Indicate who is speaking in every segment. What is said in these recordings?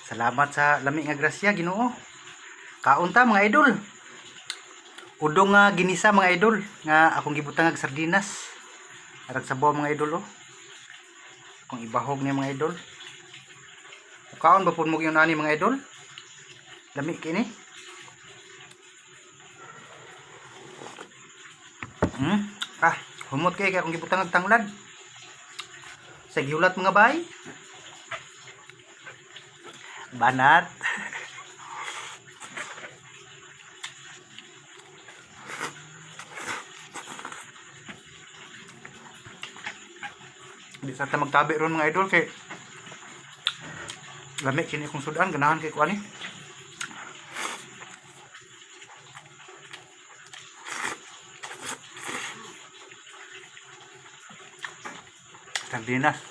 Speaker 1: Salamat sa lami nga grasya, Ginoo. Kaunta mga idol. Udong nga ginisa mga idol nga akong gibutang og sardinas. Arag sabaw mga idol oh. Kung ibahog ni mga idol. Kaon ba pud mo gyud ani mga idol? Lami kini. Humot kay akong gibutang og tanglad. Sa giulat mga bay. Banat. Di sa ta magtabi ron mga idol kay lami kini kong sudan ganahan kay kuani. Sardinas.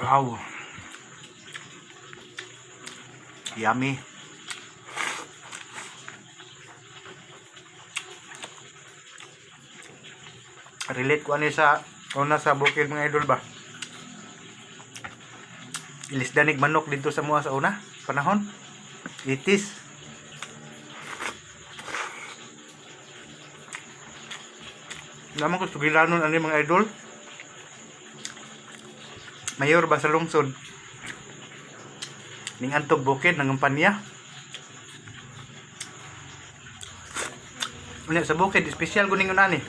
Speaker 1: Wow. Yummy. Relate ko ani sa una sa bukid mga idol ba. Ilisdanig manok dito sa mga sa una panahon. Itis. Naman ko sugilanon ani mga idol. Mayor ba sa lungsod? Ning antog bukid ng kumpanya. Unya sa bukid espesyal ko ningon ani.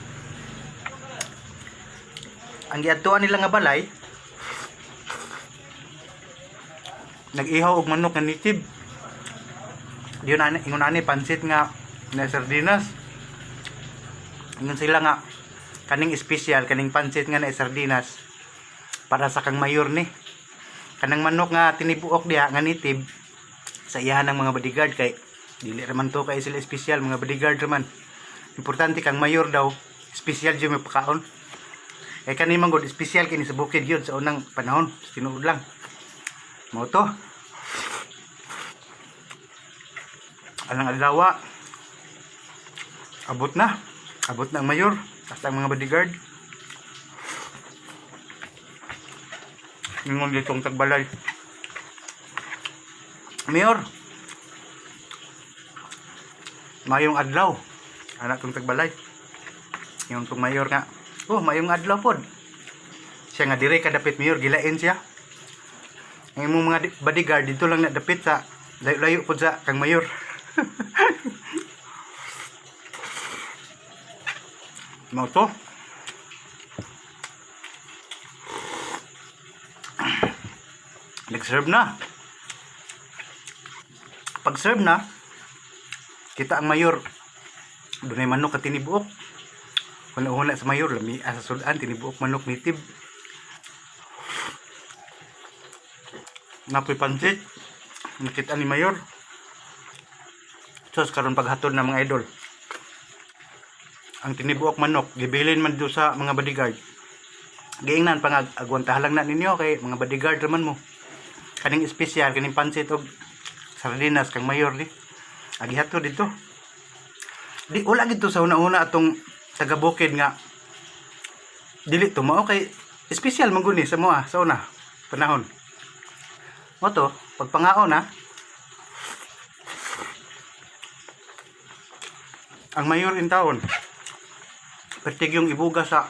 Speaker 1: Ang giadtuan nila nga balay nag-ihaw og manok nga nitib. Diyon ani ingon ani pansit nga na sardinas. Ingon sila nga kaning espesyal kaning pansit nga na sardinas para sa kang mayor ni. Kanang manok nga tinibuok diha nga nitib sa iyahan ng mga bodyguard kay dili raman to kay sila espesyal mga bodyguard raman. Importante kang mayor daw espesyal jud may pakaon. Kay kani man gud espesyal kini sa bukid yun sa unang panahon, tinuod lang. Mao to. Alang adlaw abot na ang mayor hasta ang mga bodyguard. Ingon ditong tagbalay. Mayor. Mayong adlaw. Anak tong tagbalay. Yung tong mayor nga. Oh, mayong adlaw pod. Siya nga dire kadapit mayor gilain siya. Ang imong mga bodyguard dito lang na dapit sa layo-layo pod sa kang mayor. Mao to. Nag-serve na. Pag-serve na, kita ang mayor. Dunay manok ka tinibuok. Huna-huna sa mayor, lami sa sudan, tinibuok manok nitib. Napoy pansit. Nakita ni mayor. Sos karon paghatod na mga idol. Ang tinibuok manok, gibilin man do sa mga bodyguard. Giingnan pang agwantahan lang na ninyo kay mga bodyguard raman mo. Kaning espesyal kaning pansit og sardinas kang mayor di agihato dito di wala gito sa una-una atong taga-bukid nga dili to mao kay espesyal man guni sa moa sa una panahon mo to pagpangaon na ang mayor in town pertig yung ibuga sa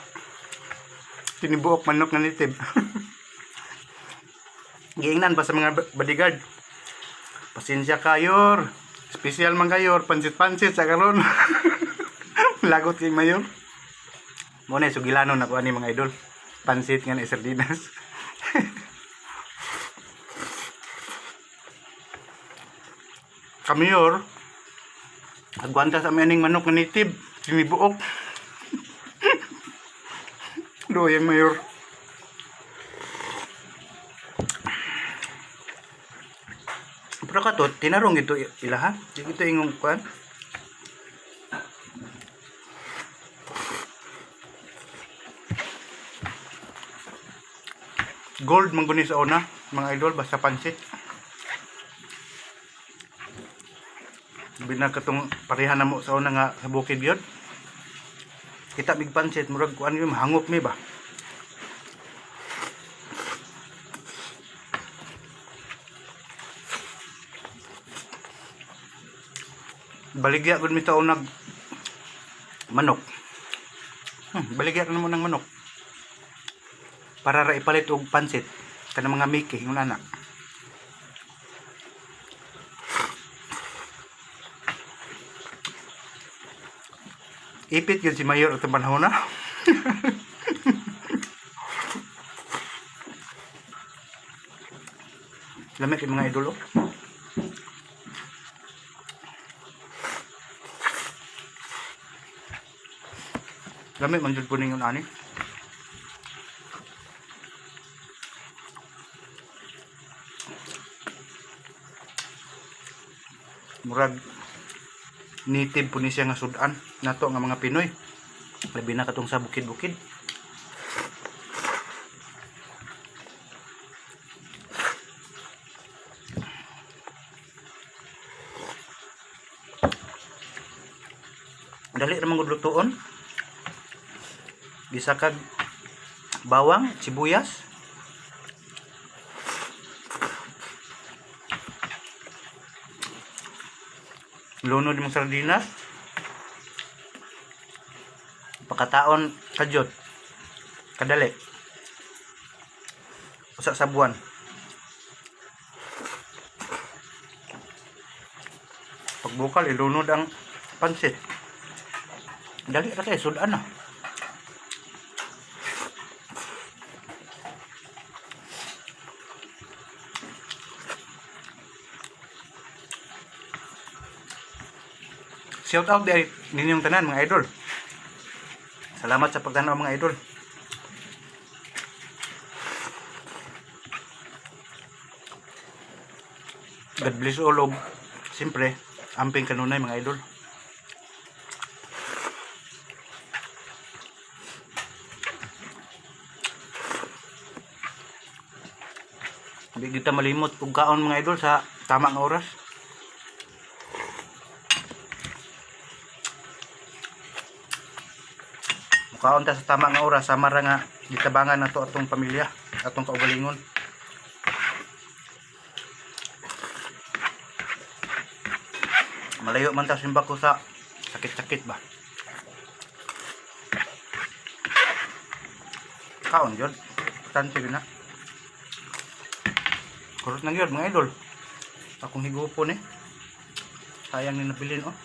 Speaker 1: tinibuok manok nga nitib. Giingnan pa sa mga bodyguard. Pasensya kayor. Special man kayor. Pansit-pansit sa karon. Lagot kay mayor. Muna sugilanon ako ani mga idol. Pansit nga na sardinas. Kamayor. Agwanta sa maning manok nga nitib. Sinibuok. Doyang mayor. Pero katot, tinarong ito ilaha. Ito ingong kuan. Gold mangguni sa una, mga idol, basta pansit. Binakatong pareha na mo sa una nga sa bukid yun. Kita mig pansit, murag kuan yun, mahangop mi ba? Baligya gud mi taon nag manok. Baligya na mo ng manok. Para ra ipalit og pansit kanang mga miki yung nana. Ipit yun si Mayor at panahon na. Lamig yung mga idolo. Lamig man jud po ninyo ani. Murag native po ni siya nga sudan nato nga mga Pinoy. Labi na katong sa bukid-bukid. Dali ra man gud lutuon. Bisa kag bawang, sibuyas. Lunod mong sardinas. Pakataon kadyot. Kadali. Usa sa buwan. Pagbukal ilunod ang pansit. Dali ra kay sudan na. Shout out di ninyong tanan mga idol. Salamat sa pagtanaw mga idol. God bless all of siyempre amping kanunay mga idol. Hindi kita malimot kung kaon mga idol sa tamang oras. Kaon ta sa tama nga oras sama ra nga gitabangan nato atong pamilya, atong kaugalingon. Malayo man ta simba ko sa sakit-sakit ba. Kaon jud. Tanti na. Kurot na gyud mga idol. Akong higupon eh. Sayang ni nabilin oh.